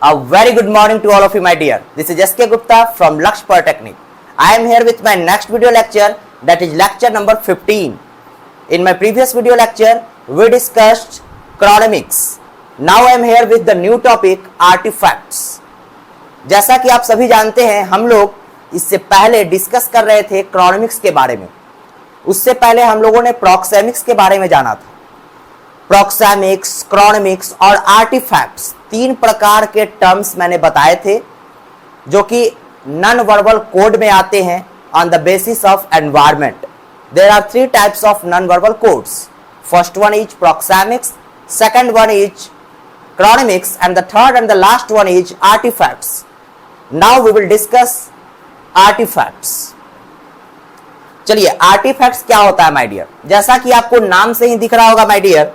A very good morning to all of you, my dear. This is S.K. Gupta from Lakshya Polytechnic. I am here with my next video lecture, that is lecture number 15. In my previous video lecture, we discussed chronemics. Now I am here with the new topic, artifacts. जैसा कि आप सभी जानते हैं, हम लोग इससे पहले डिस्कस कर रहे थे क्रोनमिक्स के बारे में। उससे पहले हम लोगों ने प्रोक्सेमिक्स के बारे में जाना था। प्रोक्सेमिक्स, क्रोनमिक्स और आर्टिफैक्ट्स, तीन प्रकार के टर्म्स मैंने बताए थे जो कि नॉन वर्बल कोड में आते हैं on the basis of environment. There are three types of non verbal codes. First one is proxemics, second one is chronemics and the third and the last one is artifacts. Now we will discuss artifacts. चलिए, artifacts क्या होता है my dear? जैसा कि आपको नाम से ही दिख रहा होगा माय डियर,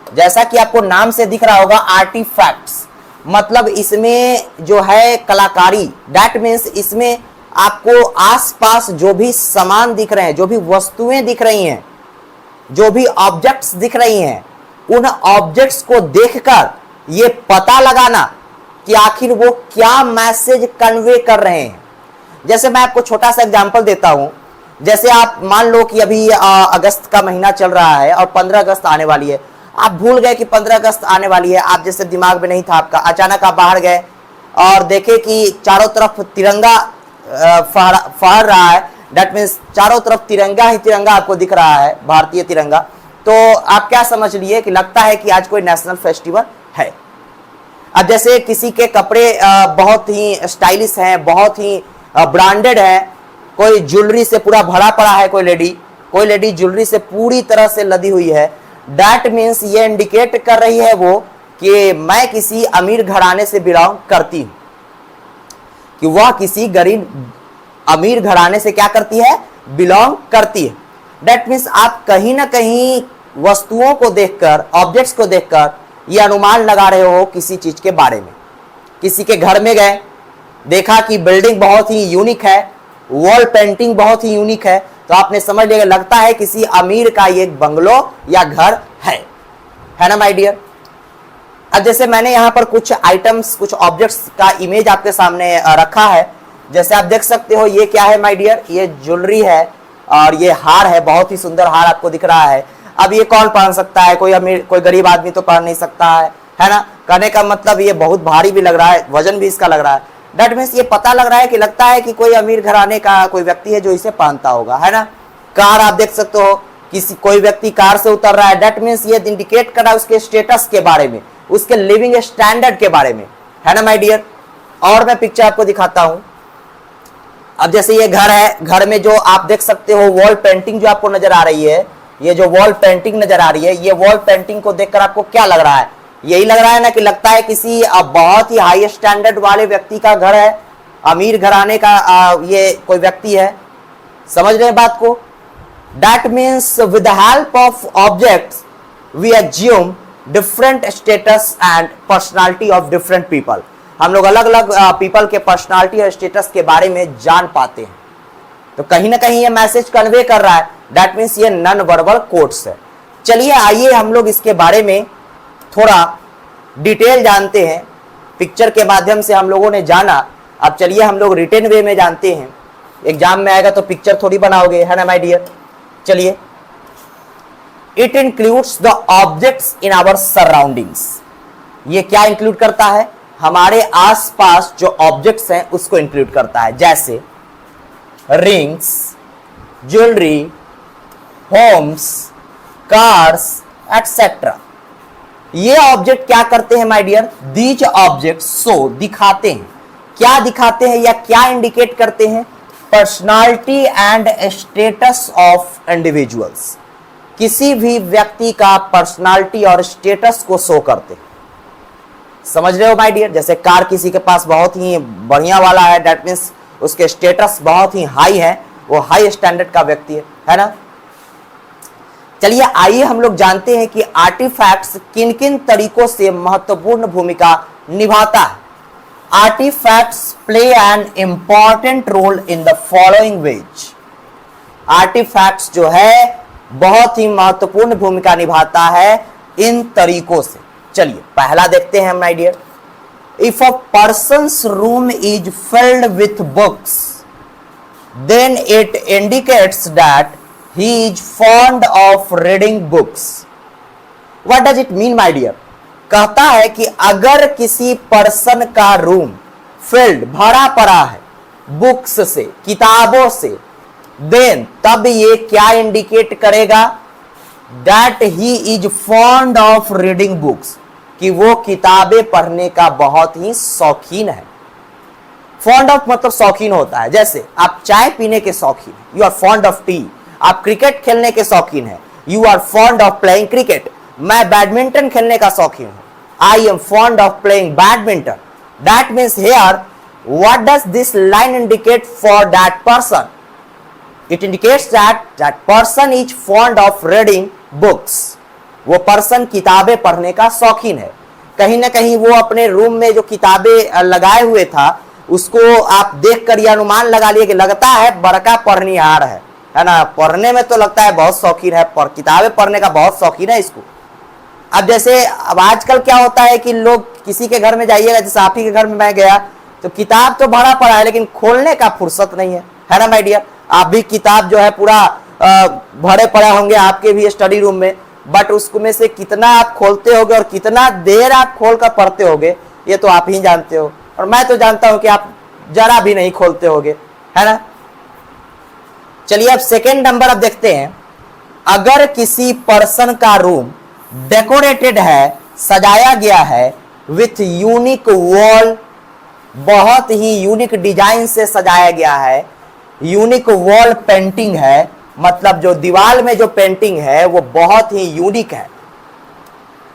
जैसा कि आपको नाम से दिख रहा होगा, आर्टिफैक्ट्स मतलब इसमें जो है कलाकारी। दैट मीन्स इसमें आपको आसपास जो भी सामान दिख रहे हैं, जो भी वस्तुएं दिख रही हैं, जो भी ऑब्जेक्ट्स दिख रही हैं, उन ऑब्जेक्ट्स को देखकर ये पता लगाना कि आखिर वो क्या मैसेज कन्वे कर रहे हैं। जैसे मैं आपको छोटा सा एग्जांपल देता हूं। जैसे आप मान लो कि अभी अगस्त का महीना चल रहा है और 15 अगस्त आने वाली है। आप भूल गए कि 15 अगस्त आने वाली है, आप जैसे दिमाग में नहीं था आपका। अचानक आप बाहर गए और देखे कि चारों तरफ तिरंगा फहर रहा है। दैट मीन्स चारों तरफ तिरंगा ही तिरंगा आपको दिख रहा है, भारतीय तिरंगा। तो आप क्या समझ लिए कि लगता है कि आज कोई नेशनल फेस्टिवल है। अब जैसे किसी के कपड़े बहुत ही स्टाइलिश हैं, बहुत ही ब्रांडेड है, कोई ज्वेलरी से पूरा भरा पड़ा है, कोई लेडी ज्वेलरी से पूरी तरह से लदी हुई है। दैट मीन्स ये इंडिकेट कर रही है वो कि मैं किसी अमीर घराने से बिलोंग करती हूं, कि वह किसी गरीब अमीर घराने से क्या करती है, बिलोंग करती है। दैट मीन्स आप कहीं ना कहीं वस्तुओं को देखकर, ऑब्जेक्ट्स को देखकर ये अनुमान लगा रहे हो किसी चीज के बारे में। किसी के घर में गए, देखा कि बिल्डिंग बहुत ही यूनिक है, वॉल पेंटिंग बहुत ही यूनिक है, तो आपने समझ लिया, लगता है किसी अमीर का ये बंगलो या घर है ना माय डियर। अब जैसे मैंने यहाँ पर कुछ आइटम्स, कुछ ऑब्जेक्ट्स का इमेज आपके सामने रखा है। जैसे आप देख सकते हो, ये क्या है माय डियर? ये ज्वेलरी है और ये हार है, बहुत ही सुंदर हार आपको दिख रहा है। अब ये कौन पहन सकता है? कोई अमीर, कोई गरीब आदमी तो पहन नहीं सकता है ना। कहने का मतलब ये बहुत भारी भी लग रहा है, वजन भी इसका लग रहा है। दैट मीन्स ये पता लग रहा है कि लगता है कि कोई अमीर घराने का कोई व्यक्ति है जो इसे पहनता होगा, है ना। कार आप देख सकते हो, कोई व्यक्ति कार से उतर रहा है। दैट मीन्स ये इंडिकेट कर रहा है उसके स्टेटस के बारे में, उसके लिविंग स्टैंडर्ड के बारे में, है ना माय डियर। और मैं पिक्चर आपको दिखाता हूं। अब जैसे ये घर है, घर में जो आप देख सकते हो वॉल पेंटिंग जो आपको नजर आ रही है, ये जो वॉल पेंटिंग नजर आ रही है, ये वॉल पेंटिंग को देखकर आपको क्या लग रहा है? यही लग रहा है ना कि लगता है किसी बहुत ही हाई स्टैंडर्ड वाले व्यक्ति का घर है, अमीर घराने का ये कोई व्यक्ति है। समझ रहे हैं बात को? That means with the help of objects we assume different status and personality of different people. हम लोग अलग अलग पीपल के पर्सनालिटी और स्टेटस के बारे में जान पाते हैं। तो कहीं ना कहीं ये मैसेज कन्वे कर रहा है। दैट मीन्स ये नॉन वर्बल कोड्स है। चलिए आइए हम लोग इसके बारे में थोड़ा डिटेल जानते हैं। पिक्चर के माध्यम से हम लोगों ने जाना, अब चलिए हम लोग रिटन वे में जानते हैं। एग्जाम में आएगा तो पिक्चर थोड़ी बनाओगे, है ना माय डियर। चलिए, it includes the objects in our surroundings. ये क्या इंक्लूड करता है? हमारे आसपास जो ऑब्जेक्ट्स हैं उसको इंक्लूड करता है। जैसे rings, jewellery, homes, cars etcetera. ये ऑब्जेक्ट क्या करते हैं my dear? These object show, दिखाते हैं। क्या दिखाते हैं या क्या इंडिकेट करते हैं? Personality and status of individuals. किसी भी व्यक्ति का पर्सनालिटी और स्टेटस को शो करते हैं। समझ रहे हो माय डियर? जैसे कार किसी के पास बहुत ही बढ़िया वाला है, दैट मीन्स उसके स्टेटस बहुत ही हाई है, वो हाई स्टैंडर्ड का व्यक्ति है ना। चलिए आइए हम लोग जानते हैं कि आर्टिफैक्ट्स किन किन तरीकों से महत्वपूर्ण भूमिका निभाता है। Artefacts play an important role in the following ways. Artefacts जो है बहुत ही महत्वपूर्ण भूमिका निभाता है इन तरीकों से। चलिए पहला देखते हैं my dear. If a person's room is filled with books, then it indicates that he is fond of reading books. What does it mean, my dear? कहता है कि अगर किसी पर्सन का रूम फिल्ड भरा पड़ा है बुक्स से, किताबों से, देन तब ये क्या इंडिकेट करेगा? That he is fond of reading books, कि वो किताबें पढ़ने का बहुत ही शौकीन है। फॉन्ड ऑफ मतलब शौकीन होता है। जैसे आप चाय पीने के शौकीन, you are fond of tea. आप क्रिकेट खेलने के शौकीन है, you are fond of playing cricket. मैं बैडमिंटन खेलने का शौकीन हूं, I am fond of playing badminton. That means here what does this line indicate for that person? It indicates that that person is fond of reading books. वो person किताबें पढ़ने का शौकीन है। कहीं ना कहीं वो अपने रूम में जो किताबें लगाए हुए था उसको आप देखकर यह अनुमान लगा लिए कि लगता है बड़का पढ़निहार है ना, पढ़ने में तो लगता है बहुत शौकीन है, पर किताबें पढ़ने का बहुत शौकीन है इसको। अब जैसे अब आजकल क्या होता है कि लोग किसी के घर में जाइएगा, जैसे आप ही के घर में मैं गया तो किताब तो भरा पड़ा है लेकिन खोलने का फुर्सत नहीं है ना माय डियर। आप भी किताब जो है पूरा भरे पड़े होंगे आपके भी स्टडी रूम में, बट उसको में से कितना आप खोलते होगे और कितना देर आप खोल कर पढ़ते होगे ये तो आप ही जानते हो, और मैं तो जानता हूं कि आप जरा भी नहीं खोलते होगे, है ना। चलिए अब सेकेंड नंबर अब देखते हैं। अगर किसी पर्सन का रूम डेकोरेटेड है, सजाया गया है विथ यूनिक वॉल, बहुत ही यूनिक डिजाइन से सजाया गया है, यूनिक वॉल पेंटिंग है, मतलब जो दीवार में जो पेंटिंग है वो बहुत ही यूनिक है।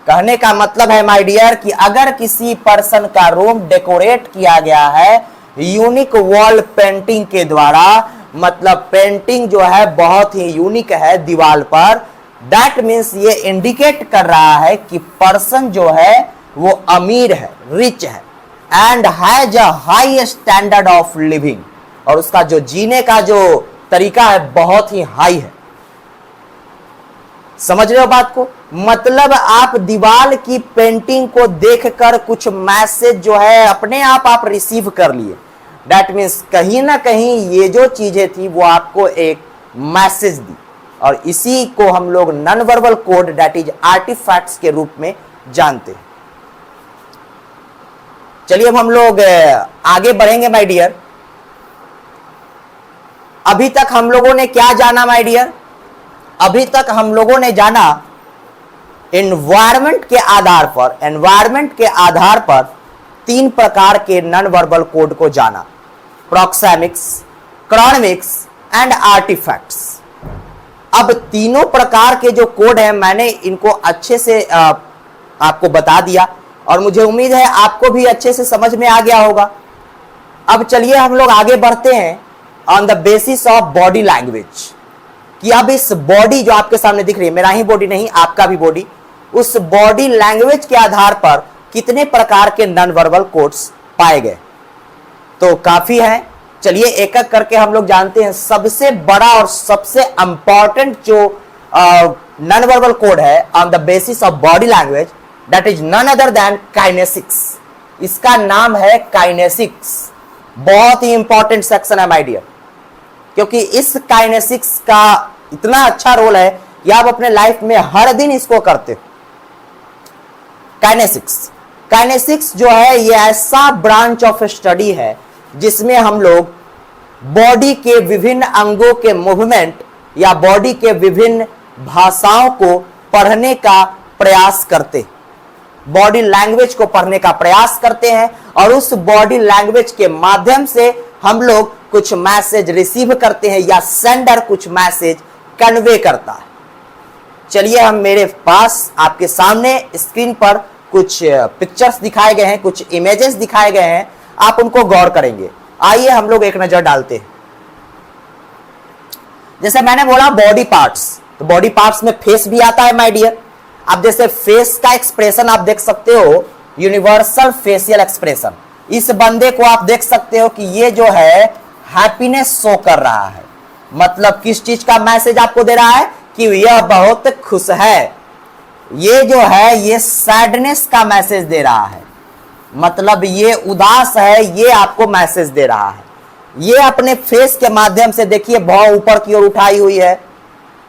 कहने का मतलब है माय डियर कि अगर किसी पर्सन का रूम डेकोरेट किया गया है यूनिक वॉल पेंटिंग के द्वारा, मतलब पेंटिंग जो है बहुत ही यूनिक है दीवार पर, दैट मीन्स ये इंडिकेट कर रहा है कि पर्सन जो है वो अमीर है, रिच है, and has a high standard of living, और उसका जो जीने का जो तरीका है बहुत ही हाई है। समझ रहे हो बात को? मतलब आप दीवार की पेंटिंग को देखकर कुछ मैसेज जो है अपने आप रिसीव कर लिए। दैट मीन्स कहीं ना कहीं ये जो चीजें थी वो आपको एक मैसेज दी, और इसी को हम लोग non verbal code that is artefacts के रूप में जानते हैं। चलिए अब हम लोग आगे बढ़ेंगे माय डियर। अभी तक हम लोगों ने क्या जाना माय डियर? अभी तक हम लोगों ने जाना एनवायरनमेंट के आधार पर तीन प्रकार के नॉन वर्बल कोड को जाना, प्रोक्सेमिक्स, क्रोनेमिक्स एंड आर्टिफैक्ट्स। अब तीनों प्रकार के जो कोड है मैंने इनको अच्छे से आपको बता दिया, और मुझे उम्मीद है आपको भी अच्छे से समझ में आ गया होगा। अब चलिए हम लोग आगे बढ़ते हैं on the basis of body language, कि अब इस बॉडी जो आपके सामने दिख रही है, मेरा ही बॉडी नहीं आपका भी बॉडी, उस बॉडी लैंग्वेज के आधार पर कितने प्रकार के नॉन वर्बल कोड्स पाए गए। तो काफी है, चलिए एक एक करके हम लोग जानते हैं। सबसे बड़ा और सबसे इंपॉर्टेंट जो नॉन वर्बल कोड है on the basis of body language, that is none other than kinesics. इसका नाम है काइनेसिक्स। बहुत ही इंपॉर्टेंट सेक्शन है माय डियर, क्योंकि इस काइनेसिक्स का इतना अच्छा रोल है कि आप अपने लाइफ में हर दिन इसको करते हो। काइनेसिक्स जो है ये ऐसा ब्रांच ऑफ स्टडी है जिसमें हम लोग बॉडी के विभिन्न अंगों के मूवमेंट या बॉडी के विभिन्न भाषाओं को पढ़ने का प्रयास करते हैं, बॉडी लैंग्वेज को पढ़ने का प्रयास करते हैं, और उस बॉडी लैंग्वेज के माध्यम से हम लोग कुछ मैसेज रिसीव करते हैं या सेंडर कुछ मैसेज कन्वे करता है। चलिए हम मेरे पास आपके सामने स्क्रीन पर कुछ पिक्चर्स दिखाए गए हैं, कुछ इमेजेस दिखाए गए हैं, आप उनको गौर करेंगे। आइए हम लोग एक नजर डालते हैं। जैसे मैंने बोला बॉडी पार्ट्स, तो बॉडी पार्ट्स में फेस भी आता है माय डियर। अब जैसे फेस का एक्सप्रेशन आप देख सकते हो, यूनिवर्सल फेशियल एक्सप्रेशन। इस बंदे को आप देख सकते हो कि ये जो है हैप्पीनेस शो कर रहा है, मतलब किस चीज का मैसेज आपको दे रहा है कि यह बहुत खुश है। ये जो है ये सैडनेस का मैसेज दे रहा है। मतलब ये उदास है, ये आपको मैसेज दे रहा है। ये अपने फेस के माध्यम से देखिए भौं ऊपर की ओर उठाई हुई है,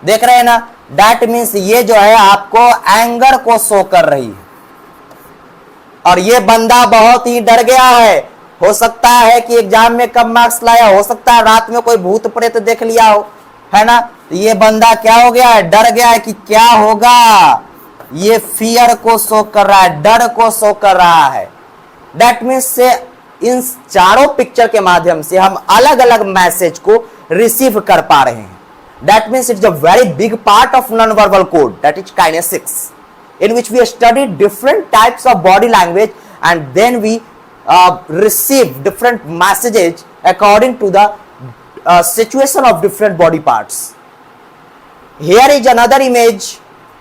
देख रहे हैं ना। दैट मीन्स ये जो है आपको एंगर को शो कर रही है। और ये बंदा बहुत ही डर गया है। हो सकता है कि एग्जाम में कम मार्क्स लाया, हो सकता है रात में कोई भूत प्रेत देख लिया हो, है ना। तो ये बंदा क्या हो गया है, डर गया है कि क्या होगा। ये फियर को शो कर रहा है, डर को शो कर रहा है। दैट मीन्स से इन चारों पिक्चर के माध्यम से हम अलग अलग मैसेज को रिसीव कर पा रहे हैं। That means it's a very big part of non verbal code, that is kinesics, in which we study different types of body language and then we receive different messages according to the situation of different body parts. Here is another image.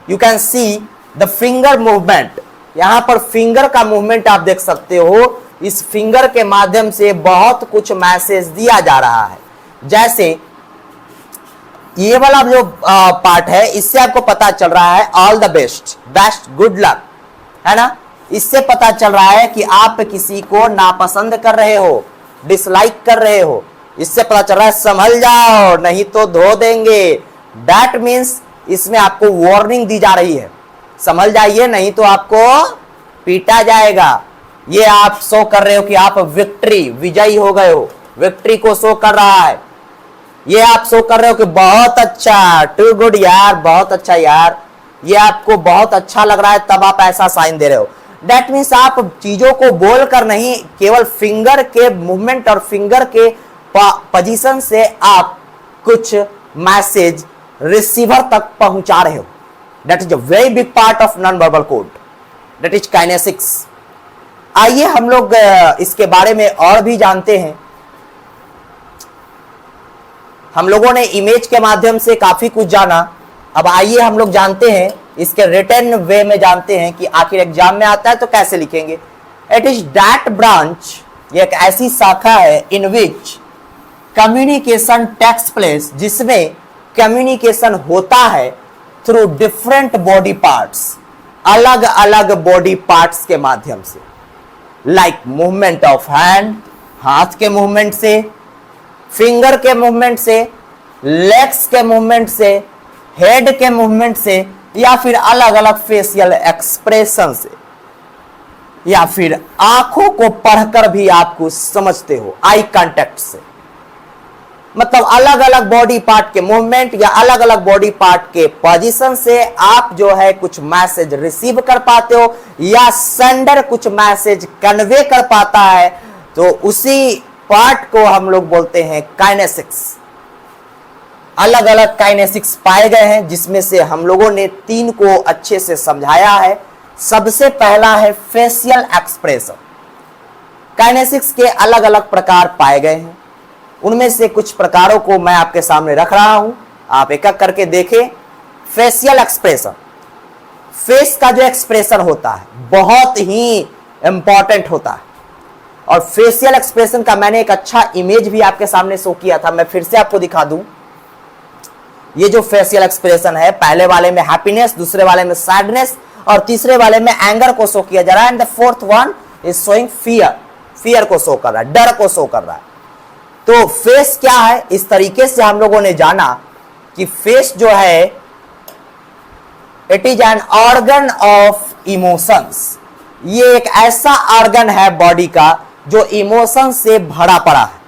You can see the finger movement. यहाँ पर finger का movement आप देख सकते हो। इस finger के माध्यम से बहुत कुछ मैसेज दिया जा रहा है। जैसे ये वाला जो पार्ट है, इससे आपको पता चल रहा है all the best, best, good luck, है ना। इससे पता चल रहा है कि आप किसी को नापसंद कर रहे हो, डिसलाइक कर रहे हो। इससे पता चल रहा है संभल जाओ नहीं तो धो देंगे। दैट मीन्स इसमें आपको वार्निंग दी जा रही है, संभल जाइए नहीं तो आपको पीटा जाएगा। ये आप शो कर रहे हो कि आप विक्ट्री, विजयी हो गए हो, विक्ट्री को शो कर रहा है। ये आप शो कर रहे हो कि बहुत अच्छा, टू गुड यार, बहुत अच्छा यार, ये आपको बहुत अच्छा लग रहा है, तब आप ऐसा साइन दे रहे हो। दैट मीन्स आप चीजों को बोलकर नहीं, केवल फिंगर के मूवमेंट और फिंगर के पोजीशन से आप कुछ मैसेज रिसीवर तक पहुंचा रहे हो। That is a very big part of non verbal code, that is kinesics. आइए हम लोग इसके बारे में और भी जानते हैं। हम लोगों ने इमेज के माध्यम से काफी कुछ जाना। अब आइए हम लोग जानते हैं, इसके रिटन वे में जानते हैं कि आखिर एग्जाम में आता है तो कैसे लिखेंगे। इट इज दैट ब्रांच, ये एक ऐसी शाखा है इन विच कम्युनिकेशन टेक्स प्लेस, जिसमें कम्युनिकेशन होता है थ्रू डिफरेंट बॉडी पार्ट्स, अलग अलग बॉडी पार्ट्स के माध्यम से। लाइक मूवमेंट ऑफ हैंड, हाथ के मूवमेंट से, फिंगर के मूवमेंट से, लेग्स के मूवमेंट से, हेड के मूवमेंट से, या फिर अलग अलग फेशियल एक्सप्रेशन से, या फिर आंखों को पढ़कर भी आप कुछ समझते हो, आई कांटेक्ट से। मतलब अलग अलग बॉडी पार्ट के मूवमेंट या अलग अलग बॉडी पार्ट के पोजीशन से आप जो है कुछ मैसेज रिसीव कर पाते हो, या सेंडर कुछ मैसेज कन्वे कर पाता है। तो उसी पार्ट को हम लोग बोलते हैं काइनेसिक्स। अलग अलग काइनेसिक्स पाए गए हैं, जिसमें से हम लोगों ने 3 को अच्छे से समझाया है। सबसे पहला है फेशियल एक्सप्रेशन। काइनेसिक्स के अलग अलग प्रकार पाए गए हैं, उनमें से कुछ प्रकारों को मैं आपके सामने रख रहा हूं, आप एक एक करके देखें। फेशियल एक्सप्रेशन, फेस का जो एक्सप्रेशन होता है बहुत ही इंपॉर्टेंट होता है। और फेशियल एक्सप्रेशन का मैंने एक अच्छा इमेज भी आपके सामने शो किया था, मैं फिर से आपको दिखा दूं। ये जो फेशियल एक्सप्रेशन है, पहले वाले में हैप्पीनेस, दूसरे वाले में सैडनेस, और तीसरे वाले में एंगर को शो किया जा रहा है। And the fourth one is showing fear, fear को शो कर रहा है, डर को शो कर रहा है। तो फेस क्या है, इस तरीके से हम लोगों ने जाना कि फेस जो है it is an organ of emotions. ये एक ऐसा ऑर्गन है बॉडी का जो इमोशन से भरा पड़ा है,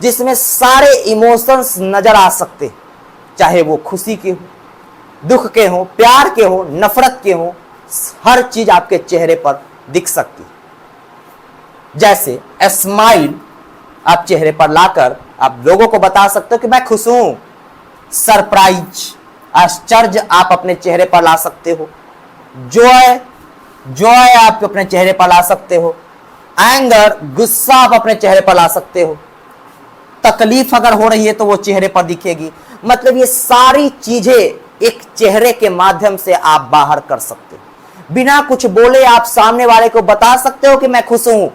जिसमें सारे इमोशंस नजर आ सकते, चाहे वो खुशी के हो, दुख के हो, प्यार के हो, नफरत के हो, हर चीज आपके चेहरे पर दिख सकती है। जैसे स्माइल आप चेहरे पर लाकर आप लोगों को बता सकते हो कि मैं खुश हूं। सरप्राइज, आश्चर्य आप अपने चेहरे पर ला सकते हो। जॉय, जॉय आप अपने चेहरे पर ला सकते हो। एंगर, गुस्सा आप अपने चेहरे पर ला सकते हो। तकलीफ अगर हो रही है तो वो चेहरे पर दिखेगी। मतलब ये सारी चीजें एक चेहरे के माध्यम से आप बाहर कर सकते हो। बिना कुछ बोले आप सामने वाले को बता सकते हो कि मैं खुश हूं,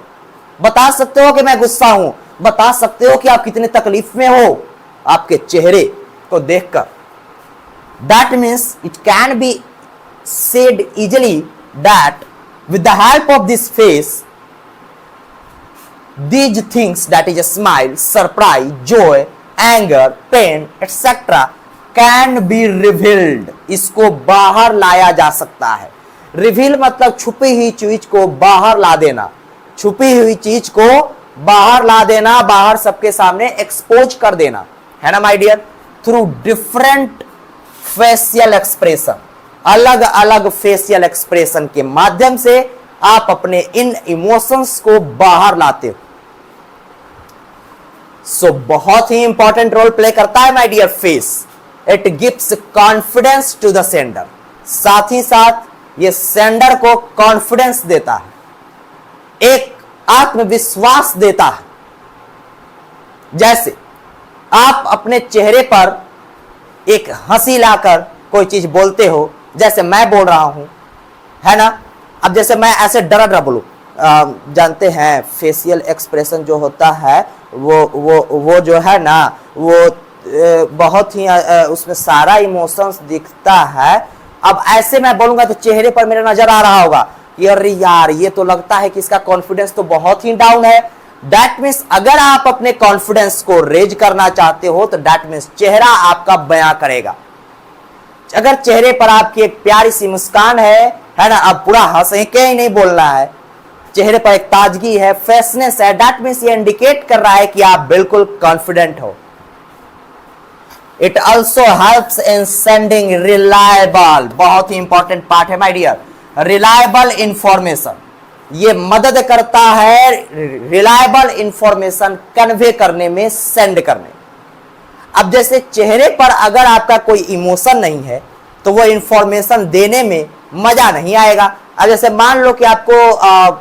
बता सकते हो कि मैं गुस्सा हूं, बता सकते हो कि आप कितने तकलीफ में हो आपके चेहरे को देखकर। That means it can be said easily that with the help of this face these things that is a smile, surprise, joy, anger, pain, etc. can be revealed. इसको बाहर लाया जा सकता है। रिवील मतलब छुपी हुई चीज को बाहर ला देना, छुपी हुई चीज को बाहर ला देना, बाहर सबके सामने एक्सपोज कर देना, है ना my dear. Through different facial expression, अलग अलग फेशियल एक्सप्रेशन के माध्यम से आप अपने इन इमोशंस को बाहर लाते हो। सो बहुत ही इंपॉर्टेंट रोल प्ले करता है my dear face. It gives confidence to the sender, साथ ही साथ ये सेंडर को कॉन्फिडेंस देता है, एक आत्मविश्वास देता है। जैसे आप अपने चेहरे पर एक हंसी लाकर कोई चीज बोलते हो, जैसे मैं बोल रहा हूं, है ना। अब जैसे मैं ऐसे डरा डरा बोलूं, जानते हैं फेशियल एक्सप्रेशन जो होता है वो जो है ना, वो बहुत ही उसमें सारा इमोशंस दिखता है। अब ऐसे मैं बोलूंगा तो चेहरे पर मेरा नजर आ रहा होगा कि अरे यार ये तो लगता है कि इसका कॉन्फिडेंस तो बहुत ही डाउन है। दैट मीन्स अगर आप अपने कॉन्फिडेंस को रेज करना चाहते हो तो दैट मीन्स चेहरा आपका बयां करेगा। अगर चेहरे पर आपकी एक प्यारी सी मुस्कान है ना, अब पूरा हंसे के ही नहीं बोलना है, चेहरे पर एक ताजगी है, फ्रेशनेस है, दैट मीन्स ये इंडिकेट कर रहा है कि आप बिल्कुल कॉन्फिडेंट हो। It also helps in sending reliable, बहुत ही इंपॉर्टेंट पार्ट है माय डियर, रिलायबल इंफॉर्मेशन। ये मदद करता है रिलायबल इंफॉर्मेशन कन्वे करने में, सेंड करने। अब जैसे चेहरे पर अगर आपका कोई इमोशन नहीं है तो वो इंफॉर्मेशन देने में मजा नहीं आएगा। अब जैसे मान लो कि आपको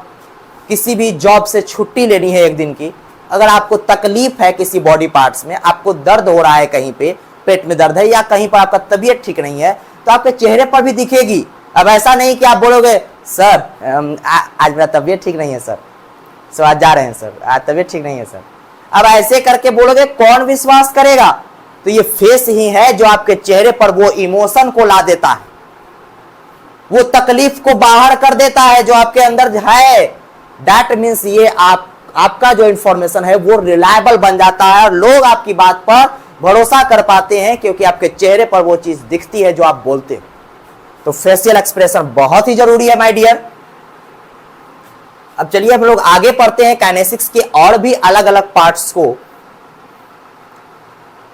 किसी भी जॉब से छुट्टी लेनी है एक दिन की, अगर आपको तकलीफ है किसी बॉडी पार्ट्स में, आपको दर्द हो रहा है, कहीं पे पेट में दर्द है या कहीं पर आपका तबीयत ठीक नहीं है, तो आपके चेहरे पर भी दिखेगी। अब ऐसा नहीं कि आप बोलोगे सर आज मेरा तबीयत ठीक नहीं है सर, सो आज जा रहे हैं सर, आज तबीयत ठीक नहीं है सर। अब ऐसे करके बोलोगे, कौन विश्वास करेगा। तो ये फेस ही है जो आपके चेहरे पर वो इमोशन को ला देता है, वो तकलीफ को बाहर कर देता है जो आपके अंदर है। दैट मीन्स ये आपका जो इंफॉर्मेशन है वो रिलायबल बन जाता है और लोग आपकी बात पर भरोसा कर पाते हैं क्योंकि आपके चेहरे पर वो चीज दिखती है जो आप बोलते हो। तो फेशियल एक्सप्रेशन बहुत ही जरूरी है माय डियर। अब चलिए हम लोग आगे पढ़ते हैं काइनेसिक्स के और भी अलग अलग पार्ट्स को।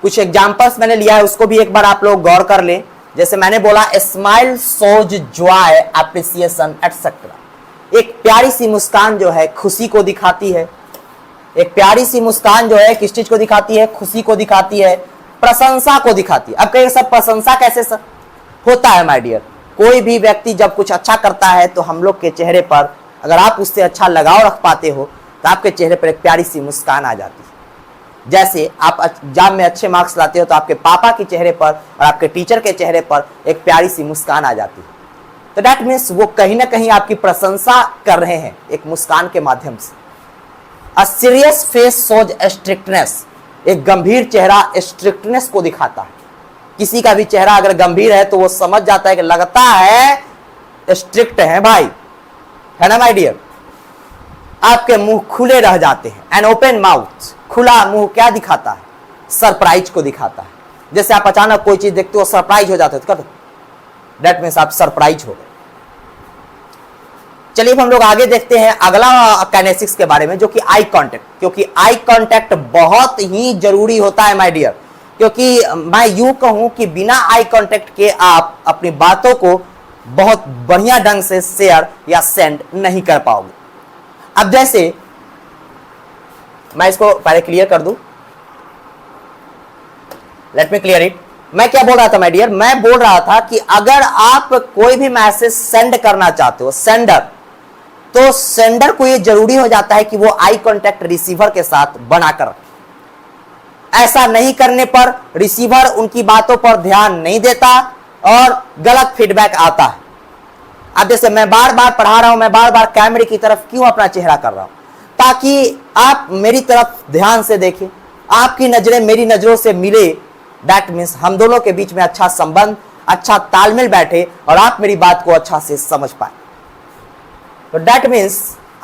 कुछ एग्जांपल्स मैंने लिया है, उसको भी एक बार आप लोग गौर कर लें। जैसे मैंने बोला smile shows Joy, appreciation etcetera. एक प्यारी सी मुस्कान जो है खुशी को दिखाती है। एक प्यारी सी मुस्कान जो है किस चीज को दिखाती है? खुशी को दिखाती है, प्रशंसा को दिखाती है। अब कहिए सर प्रशंसा कैसे सर होता है माय डियर? कोई भी व्यक्ति जब कुछ अच्छा करता है तो हम लोग के चेहरे पर, अगर आप उससे अच्छा लगाव रख पाते हो तो आपके चेहरे पर एक प्यारी सी मुस्कान आ जाती है। जैसे आप एग्जाम में अच्छे मार्क्स लाते हो तो आपके पापा के चेहरे पर और आपके टीचर के चेहरे पर एक प्यारी सी मुस्कान आ जाती है। तो दैट मीन्स वो कहीं ना कहीं आपकी प्रशंसा कर रहे हैं एक मुस्कान के माध्यम से। A serious face shows strictness, एक गंभीर चेहरा स्ट्रिक्टनेस को दिखाता है। किसी का भी चेहरा अगर गंभीर है तो वो समझ जाता है कि लगता है स्ट्रिक्ट है भाई, है ना माय डियर। आपके मुंह खुले रह जाते हैं, एन ओपन माउथ, खुला मुंह क्या दिखाता है? सरप्राइज को दिखाता है। जैसे आप अचानक कोई चीज देखते हो सरप्राइज हो जाते हो, तो दैट मीन्स आप सरप्राइज हो गए। चलिए हम लोग आगे देखते हैं अगला काइनेसिक्स के बारे में, जो कि आई कांटेक्ट। क्योंकि आई कांटेक्ट बहुत ही जरूरी होता है माय डियर, क्योंकि मैं यूं कहूं कि बिना आई कांटेक्ट के आप अपनी बातों को बहुत बढ़िया ढंग से शेयर या सेंड नहीं कर पाओगे। अब जैसे मैं इसको पहले क्लियर कर दूं, लेट मी क्लियर इट। मैं क्या बोल रहा था माय डियर? मैं बोल रहा था कि अगर आप कोई भी मैसेज सेंड करना चाहते हो, सेंडर, तो सेंडर को यह जरूरी हो जाता है कि वो आई कांटेक्ट रिसीवर के साथ बनाकर रखे। ऐसा नहीं करने पर रिसीवर उनकी बातों पर ध्यान नहीं देता और गलत फीडबैक आता है। अब जैसे मैं बार बार पढ़ा रहा हूं, मैं बार बार कैमरे की तरफ क्यों अपना चेहरा कर रहा हूं? ताकि आप मेरी तरफ ध्यान से देखें, आपकी नजरें मेरी नजरों से मिले। दैट मीन्स हम दोनों के बीच में अच्छा संबंध, अच्छा तालमेल बैठे और आप मेरी बात को अच्छा से समझ पाए। तो दैट मीन्स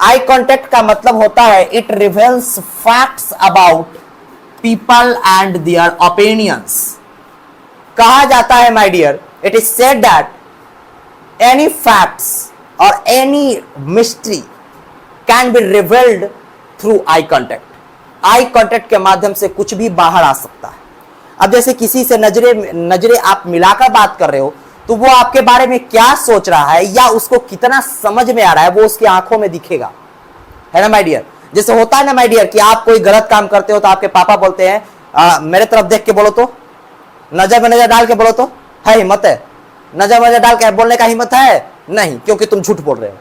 आई कांटेक्ट का मतलब होता है it reveals facts about people and their opinions. कहा जाता है my dear, it is said that any facts और any mystery can be revealed through eye contact. Eye contact के माध्यम से कुछ भी बाहर आ सकता है। अब जैसे किसी से नजरे आप मिलाकर बात कर रहे हो, तो वो आपके बारे में क्या सोच रहा है या उसको कितना समझ में आ रहा है वो उसकी आंखों में दिखेगा, है ना माय डियर। जैसे होता है ना माय डियर कि आप कोई गलत काम करते हो तो आपके पापा बोलते हैं मेरे तरफ देख के बोलो, तो नजर में नजर डाल के बोलो, तो है हिम्मत है? नजर में नजर डाल के बोलने का हिम्मत है नहीं, क्योंकि तुम झूठ बोल रहे हो।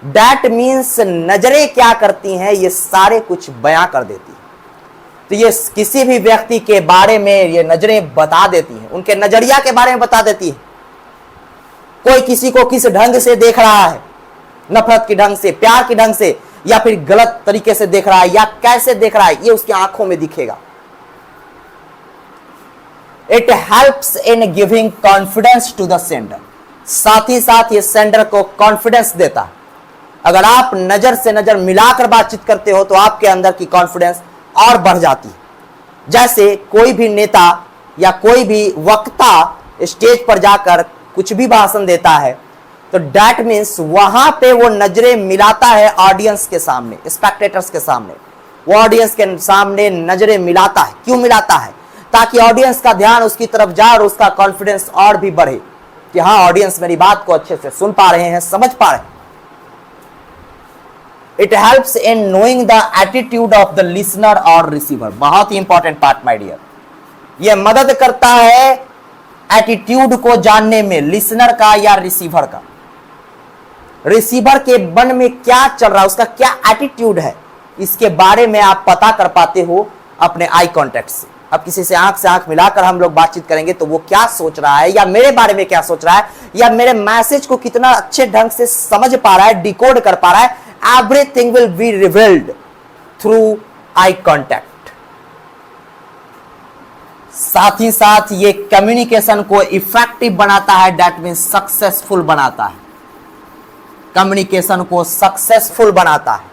दैट मीन्स नजरें क्या करती हैं, ये सारे कुछ बयां कर देती है। तो ये किसी भी व्यक्ति के बारे में ये नजरें बता देती हैं, उनके नजरिया के बारे में बता देती है। कोई किसी को किस ढंग से देख रहा है, नफरत के ढंग से, प्यार के ढंग से, या फिर गलत तरीके से देख रहा है या कैसे देख रहा है, ये उसकी आंखों में दिखेगा। It helps in giving confidence to the sender. साथ ही साथ ये सेंडर को कॉन्फिडेंस देता है। अगर आप नजर से नजर मिलाकर बातचीत करते हो तो आपके अंदर की कॉन्फिडेंस और बढ़ जाती है। जैसे कोई भी नेता या कोई भी वक्ता स्टेज पर जाकर कुछ भी भाषण देता है, तो दैट मीन्स वहां पे वो नजरें मिलाता है ऑडियंस के सामने, स्पेक्टेटर्स के सामने। वो ऑडियंस के सामने नजरें मिलाता है। क्यों मिलाता है? ताकि ऑडियंस का ध्यान उसकी तरफ जाए और उसका कॉन्फिडेंस और भी बढ़े कि हाँ, ऑडियंस मेरी बात को अच्छे से सुन पा रहे हैं, समझ पा रहे हैं। It helps in knowing the attitude of the listener और रिसीवर। बहुत ही इंपॉर्टेंट पार्ट माय डियर, यह मदद करता है एटीट्यूड को जानने में, लिसनर का या रिसीवर का। रिसीवर के मन में क्या चल रहा है, उसका क्या एटीट्यूड है, इसके बारे में आप पता कर पाते हो अपने आई कांटेक्ट से। अब किसी से आंख मिलाकर हम लोग बातचीत करेंगे तो वो क्या सोच रहा है, या मेरे बारे में क्या सोच रहा है, या मेरे मैसेज को कितना अच्छे ढंग से समझ पा रहा है, डिकोड कर पा रहा है, everything will be revealed through eye contact. साथ ही साथ ये कम्युनिकेशन को इफेक्टिव बनाता है, दैट मीन्स सक्सेसफुल बनाता है। कम्युनिकेशन को सक्सेसफुल बनाता है,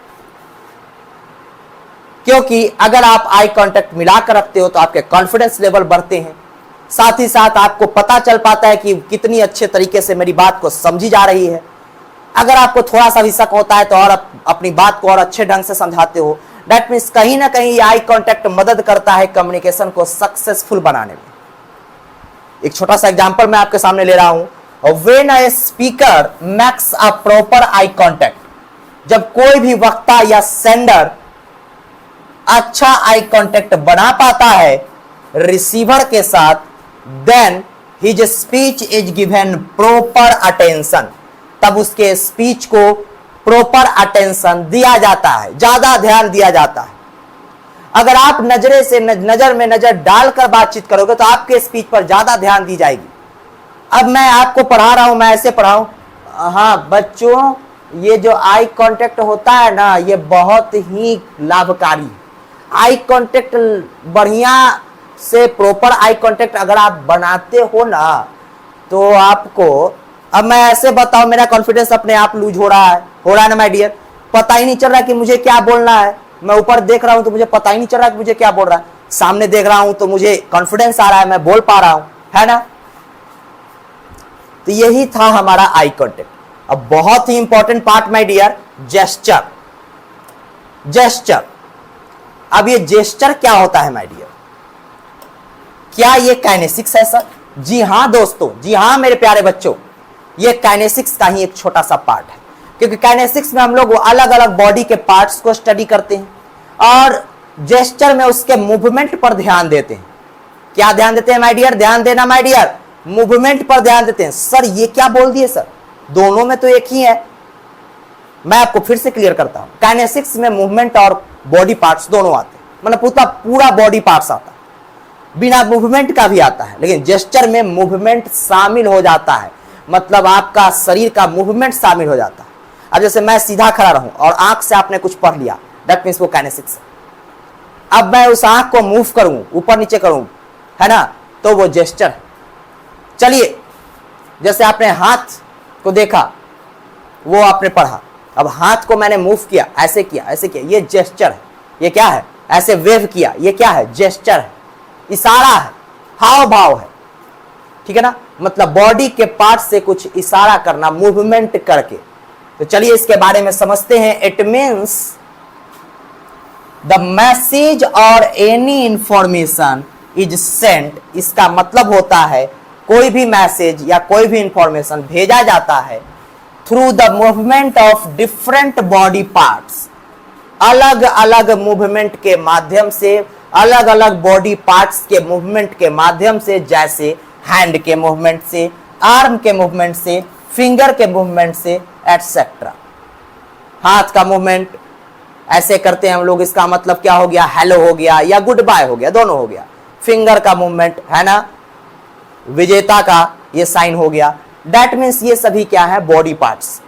क्योंकि अगर आप आई कांटेक्ट मिलाकर रखते हो तो आपके कॉन्फिडेंस लेवल बढ़ते हैं। साथ ही साथ आपको पता चल पाता है कि कितनी अच्छे तरीके से मेरी बात को समझी जा रही है। अगर आपको थोड़ा सा भी शक होता है तो और अपनी बात को और अच्छे ढंग से समझाते हो। दैट मीन्स कहीं ना कहीं ये आई कांटेक्ट मदद करता है कम्युनिकेशन को सक्सेसफुल बनाने में। एक छोटा सा एग्जांपल मैं आपके सामने ले रहा हूं। When a speaker makes a proper eye contact, जब कोई भी वक्ता या सेंडर अच्छा आई कांटेक्ट बना पाता है रिसीवर के साथ, then his speech is given proper attention, तब उसके स्पीच को प्रॉपर अटेंशन दिया जाता है, ज्यादा ध्यान दिया जाता है। अगर आप नजरे से नजर में नजर डालकर बातचीत करोगे तो आपके स्पीच पर ज्यादा ध्यान दी जाएगी। अब मैं आपको पढ़ा रहा हूं, मैं ऐसे पढ़ाऊं, हाँ बच्चों, ये जो आई कांटेक्ट होता है ना, ये बहुत ही लाभकारी है। आई कांटेक्ट बढ़िया से प्रॉपर आई कांटेक्ट अगर आप बनाते हो ना, तो आपको, अब मैं ऐसे बताऊं, मेरा कॉन्फिडेंस अपने आप लूज हो रहा है ना माय डियर। पता ही नहीं चल रहा कि मुझे क्या बोलना है। मैं ऊपर देख रहा हूं तो मुझे पता ही नहीं चल रहा कि मुझे क्या बोल रहा है। सामने देख रहा हूं तो मुझे कॉन्फिडेंस आ रहा है, मैं बोल पा रहा हूं, है ना। तो यही था हमारा आई कांटेक्ट। अब बहुत ही important part my dear, gesture. Gesture, अब ये जेस्चर क्या होता है माय डियर? क्या ये काइनेसिक्स है सर? जी हां दोस्तों, जी हां मेरे प्यारे बच्चों, ये काइनेसिक्स का ही एक छोटा सा पार्ट है। क्योंकि काइनेसिक्स में हम लोग अलग अलग बॉडी के पार्ट्स को स्टडी करते हैं और जेस्चर में उसके मूवमेंट पर ध्यान देते हैं। क्या ध्यान देते हैं माय डियर? ध्यान देना माय डियर, मूवमेंट पर ध्यान देते हैं। सर ये क्या बोल दिए सर, दोनों में तो एक ही है। मैं आपको फिर से क्लियर करता हूं, काइनेसिक्स में मूवमेंट और बॉडी पार्ट्स दोनों आते हैं, मतलब पूरा बॉडी पार्ट्स आता है, बिना मूवमेंट का भी आता है। लेकिन जेस्चर में मूवमेंट शामिल हो जाता है, मतलब आपका शरीर का मूवमेंट शामिल हो जाता है। अब जैसे मैं सीधा खड़ा रहूं और आंख से आपने कुछ पढ़ लिया, दैट मीन्स वो काइनेसिक्स है। अब मैं उस आंख को मूव करूं, ऊपर नीचे करूं, है ना, तो वो जेस्चर है। चलिए, जैसे आपने हाथ को देखा, वो आपने पढ़ा, अब हाथ को मैंने मूव किया, ऐसे किया, ऐसे किया, ये जेस्चर है। ये क्या है? ऐसे वेव किया, ये क्या है? जेस्चर है, इशारा है, हाव भाव है, ठीक है ना। मतलब बॉडी के पार्ट से कुछ इशारा करना, मूवमेंट करके। तो चलिए इसके बारे में समझते हैं। इट मीन्स द मैसेज और एनी इंफॉर्मेशन इज सेंट। इसका मतलब होता है कोई भी मैसेज या कोई भी इंफॉर्मेशन भेजा जाता है through the movement of different body parts. अलग अलग मूवमेंट के माध्यम से, अलग अलग बॉडी पार्ट्स के मूवमेंट के माध्यम से, जैसे हैंड के मूवमेंट से, आर्म के मूवमेंट से, फिंगर के मूवमेंट से, एटसेट्रा। हाथ का मूवमेंट ऐसे करते हैं हम लोग, इसका मतलब क्या हो गया? हेलो हो गया या गुड बाय हो गया, दोनों हो गया। फिंगर का मूवमेंट है ना, विजेता का ये साइन हो गया। दैट मीन्स ये सभी क्या है? बॉडी पार्ट्स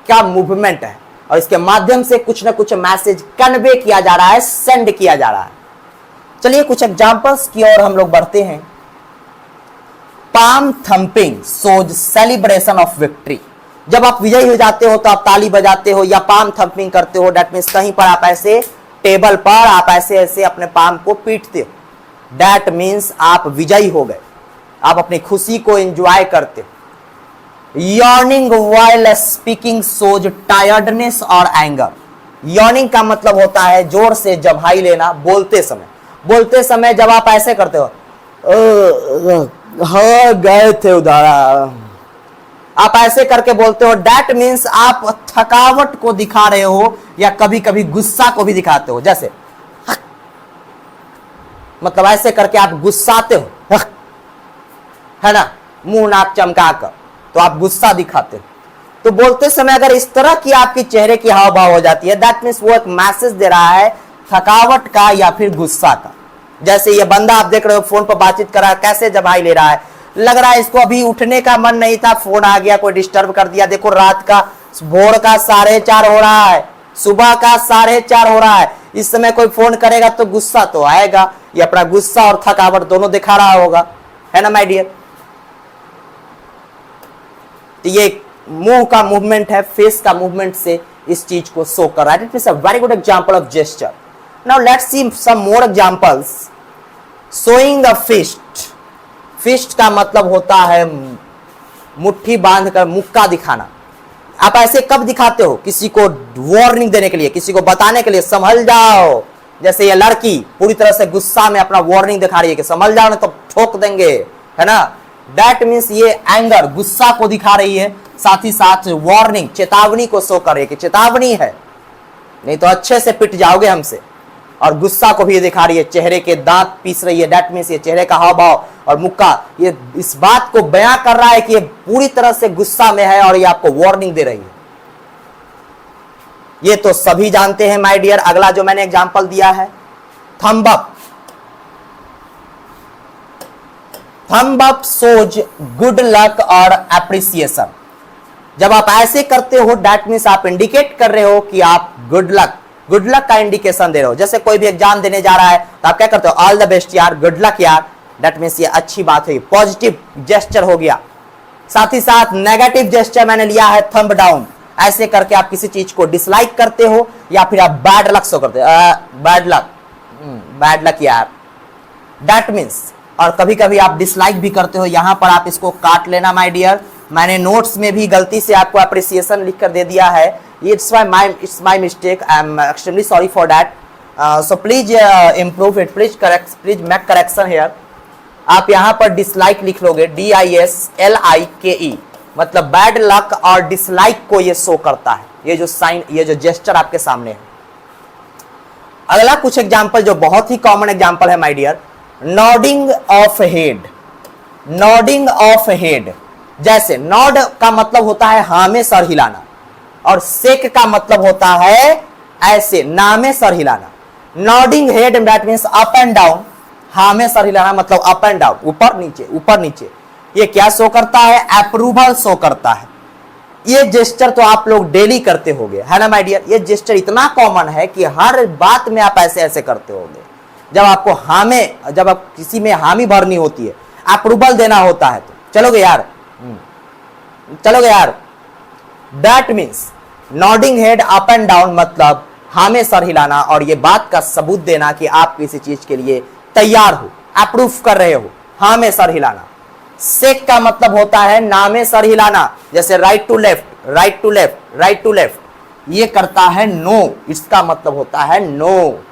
का मूवमेंट है, और इसके माध्यम से कुछ ना कुछ मैसेज कन्वे किया जा रहा है, सेंड किया जा रहा है। चलिए कुछ एग्जांपल्स की ओर हम लोग बढ़ते हैं। Palm thumping shows celebration of victory. जब आप विजयी हो जाते हो तो आप ताली बजाते हो या पाम थंपिंग करते हो। दैट मीन्स कहीं पर आप ऐसे टेबल पर आप ऐसे ऐसे अपने पाम को पीटते हो। दैट मीन्स आप विजयी हो गए, आप अपनी खुशी को एंजॉय करते हो। Yawning while speaking shows tiredness और एंगर। यॉर्निंग का मतलब होता है जोर से जम्हाई लेना बोलते समय। बोलते समय जब आप ऐसे करते हो, हाँ गए थे उधर, आप ऐसे करके बोलते हो। दैट मीन्स आप थकावट को दिखा रहे हो या कभी कभी गुस्सा को भी दिखाते हो। जैसे मतलब ऐसे करके आप गुस्साते हो, है ना, मुंह नाक चमका कर, तो आप गुस्सा दिखाते हो। तो बोलते समय अगर इस तरह की आपकी चेहरे की हाव भाव हो जाती है, दैट मीन्स वो एक मैसेज दे रहा है थकावट का या फिर गुस्सा का। जैसे ये बंदा आप देख रहे हो फोन पर बातचीत कर रहा है, कैसे जवाई ले रहा है, लग रहा है इसको अभी उठने का मन नहीं था, फोन आ गया, कोई डिस्टर्ब कर दिया। देखो रात का, भोर का 4:30 हो रहा है, सुबह का 4:30 हो रहा है, इस समय कोई फोन करेगा तो गुस्सा तो आएगा। ये अपना गुस्सा और थकावट दोनों दिखा रहा होगा, है ना माय डियर। तो ये मुंह का मूवमेंट है, फेस का मूवमेंट से इस चीज को शो कर रहा है। It is a very good example of gesture. Now let's see some more examples. Showing the fist. Fist का मतलब होता है मुट्ठी बांधकर मुक्का दिखाना। आप ऐसे कब दिखाते हो? किसी को वार्निंग देने के लिए, किसी को बताने के लिए, संभल जाओ। जैसे ये लड़की पूरी तरह से गुस्सा में अपना वार्निंग दिखा रही है कि संभल जाओ नहीं तो ठोक देंगे, है ना। दैट मीन्स ये एंगर, गुस्सा को दिखा रही है, साथ ही साथ वार्निंग, चेतावनी को शो कर रही है कि चेतावनी है, नहीं तो अच्छे से पिट जाओगे हमसे। और गुस्सा को भी ये दिखा रही है, चेहरे के दांत पीस रही है। दैट मीन्स ये चेहरे का हाव भाव और मुक्का ये इस बात को बयां कर रहा है कि ये पूरी तरह से गुस्सा में है और ये आपको वार्निंग दे रही है। ये तो सभी जानते हैं माय डियर। अगला जो मैंने एग्जांपल दिया है, thumb up. Thumb up shows good luck और एप्रिसिएशन। जब आप ऐसे करते हो, दैट मीन्स आप इंडिकेट कर रहे हो कि आप गुड लक का इंडिकेशन दे रहे हो। जैसे कोई भी एग्जाम देने जा रहा है तो आप क्या करते हो? ऑल द बेस्ट यार, गुड लक यार। दैट मीन्स ये अच्छी बात है, पॉजिटिव जेस्चर हो गया। साथ ही साथ नेगेटिव जेस्चर मैंने लिया है थंब डाउन। ऐसे करके आप किसी चीज को डिसलाइक करते हो या फिर आप बैड लक शो करते हो, बैड लक यार। दैट मीन्स, और कभी कभी आप डिसलाइक भी करते हो। यहां पर आप इसको काट लेना माय डियर, मैंने नोट्स में भी गलती से आपको अप्रिसिएशन लिख कर दे दिया है। It's my mistake, I am extremely sorry for that. So please improve it, please make correction here. आप यहां पर डिसलाइक लिख लोगे, DISLIKE, मतलब बैड लक और डिसलाइक को ये शो करता है। ये जो साइन, ये जो जेस्चर आपके सामने है। अगला कुछ एग्जाम्पल जो बहुत ही कॉमन एग्जाम्पल है my dear, nodding of head. Nodding of head, जैसे नॉड का मतलब होता है हाँ में सर हिलाना, और शेक का मतलब होता है ऐसे ना में सर हिलाना। Nodding head that means up and down. हाँ में सर हिलाना मतलब अप एंड डाउन, ऊपर नीचे ऊपर नीचे। ये क्या शो करता है? अप्रूवल शो करता है। ये जेस्चर तो आप लोग डेली करते होंगे, है ना माय डियर। ये जेस्चर इतना कॉमन है कि हर बात में आप ऐसे ऐसे करते होंगे। जब आपको हाँ में, जब आप किसी में हामी भरनी होती है, अप्रूवल देना होता है, तो चलोगे यार, चलोगे यार। That means nodding head up and down मतलब हाँ में सर हिलाना और ये बात का सबूत देना कि आप किसी चीज के लिए तैयार हो, अप्रूव कर रहे हो, हाँ में सर हिलाना। शेक का मतलब होता है ना में सर हिलाना, जैसे right to left, right to left, right to left, ये करता है नो, इसका मतलब होता है नो।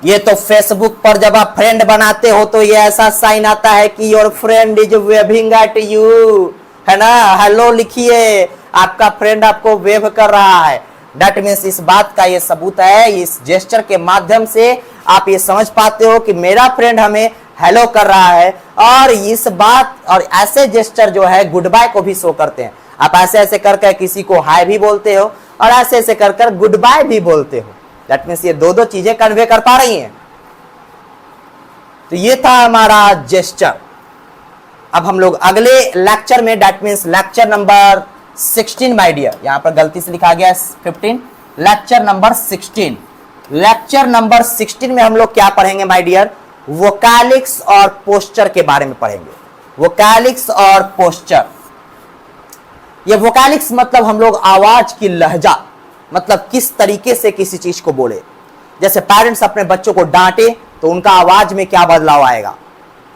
ये तो फेसबुक पर जब आप फ्रेंड बनाते हो तो ये ऐसा साइन आता है कि your friend is waving at you, है ना, हेलो लिखिए, आपका फ्रेंड आपको वेव कर रहा है। दैट मीन्स इस बात का ये सबूत है, इस जेस्चर के माध्यम से आप ये समझ पाते हो कि मेरा फ्रेंड हमें हेलो कर रहा है। और इस बात और ऐसे जेस्चर जो है गुड बाय को भी शो करते हैं। आप ऐसे ऐसे करके किसी को हाय भी बोलते हो और ऐसे ऐसे कर गुड बाय भी बोलते हो। दैट मीन्स ये दो चीजें कन्वे कर पा रही हैं। तो ये था हमारा जेस्चर। अब हम लोग अगले लेक्चर में, that means lecture number 16 my dear, यहां पर गलती से लिखा गया 15, लेक्चर नंबर 16। लेक्चर नंबर 16 में हम लोग क्या पढ़ेंगे माय डियर? वोकैलिक्स और पोस्चर के बारे में पढ़ेंगे। वोकैलिक्स और पोस्चर। ये वोकैलिक्स मतलब हम लोग आवाज की लहजा, मतलब किस तरीके से किसी चीज को बोले। जैसे पेरेंट्स अपने बच्चों को डांटे तो उनका आवाज में क्या बदलाव आएगा,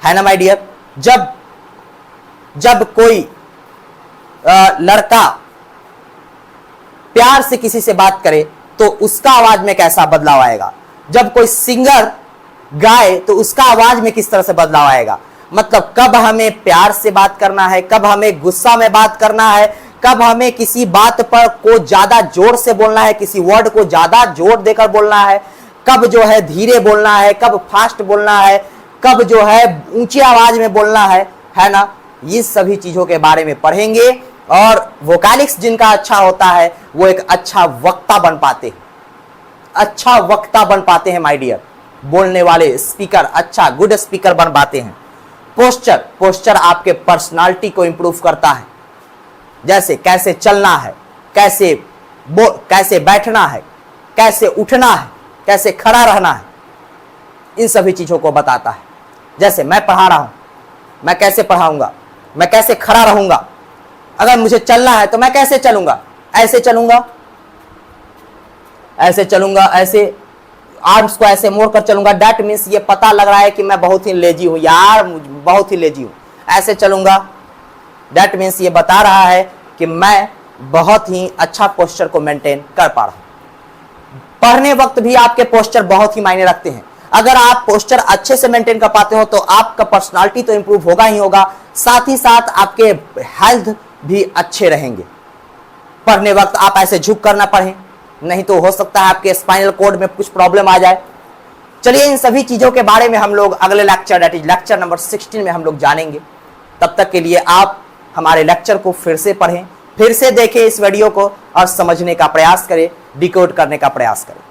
है ना माय डियर? जब कोई लड़का प्यार से किसी से बात करे तो उसका आवाज में कैसा बदलाव आएगा। जब कोई सिंगर गाए तो उसका आवाज में किस तरह से बदलाव आएगा। मतलब कब हमें प्यार से बात करना है, कब हमें गुस्सा में बात करना है, कब हमें किसी बात पर को ज्यादा जोर से बोलना है, किसी वर्ड को ज्यादा जोर देकर बोलना है, कब जो है धीरे बोलना है, कब फास्ट बोलना है, कब जो है ऊंची आवाज में बोलना है ना। ये सभी चीजों के बारे में पढ़ेंगे। और वोकैलिक्स जिनका अच्छा होता है वो एक अच्छा वक्ता बन पाते हैं, अच्छा वक्ता बन पाते हैं माय डियर। बोलने वाले स्पीकर, अच्छा गुड स्पीकर बन पाते हैं। पोस्चर आपके पर्सनालिटी को इंप्रूव करता है। जैसे कैसे चलना है, कैसे बैठना है, कैसे उठना है, कैसे खड़ा रहना है, इन सभी चीजों को बताता है। जैसे मैं पढ़ा रहा हूं, मैं कैसे पढ़ाऊंगा, मैं कैसे खड़ा रहूंगा, अगर मुझे चलना है तो मैं कैसे चलूंगा, ऐसे चलूंगा, ऐसे आर्म्स को ऐसे मोड़ कर चलूंगा। दैट मीन्स ये पता लग रहा है कि मैं बहुत ही लेजी हूं यार, बहुत ही लेजी हूं, ऐसे चलूंगा। दैट मीन्स ये बता रहा है कि मैं बहुत ही अच्छा पोस्चर को मेंटेन कर पा रहा हूं। पढ़ने वक्त भी आपके पोस्चर बहुत ही मायने रखते हैं। अगर आप पोस्चर अच्छे से मेंटेन कर पाते हो तो आपका पर्सनालिटी तो इंप्रूव होगा ही होगा, साथ ही साथ आपके हेल्थ भी अच्छे रहेंगे। पढ़ने वक्त आप ऐसे झुक कर ना पढ़ें, नहीं तो हो सकता है आपके स्पाइनल कोड में कुछ प्रॉब्लम आ जाए। चलिए इन सभी चीजों के बारे में हम लोग अगले lecture, that is lecture number 16 में हम लोग जानेंगे। तब तक के लिए आप हमारे लेक्चर को फिर से पढ़ें, फिर से देखें इस वीडियो को और समझने का प्रयास करें, डिकोड करने का प्रयास करें,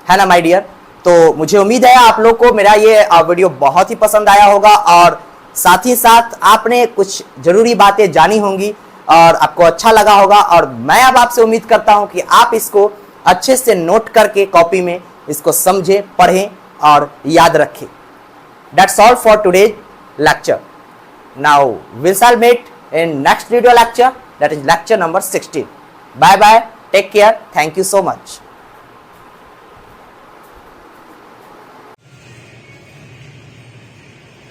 है ना माय डियर। तो मुझे उम्मीद है आप लोग को मेरा ये वीडियो बहुत ही पसंद आया होगा और साथ ही साथ आपने कुछ जरूरी बातें जानी होंगी और आपको अच्छा लगा होगा। और मैं अब आपसे उम्मीद करता हूं कि आप इसको अच्छे से नोट करके कॉपी में इसको समझें, पढ़ें और याद रखें। That's all for today's lecture. Now we shall meet in next video lecture, that is lecture number 16. Bye bye, take care, thank you so much.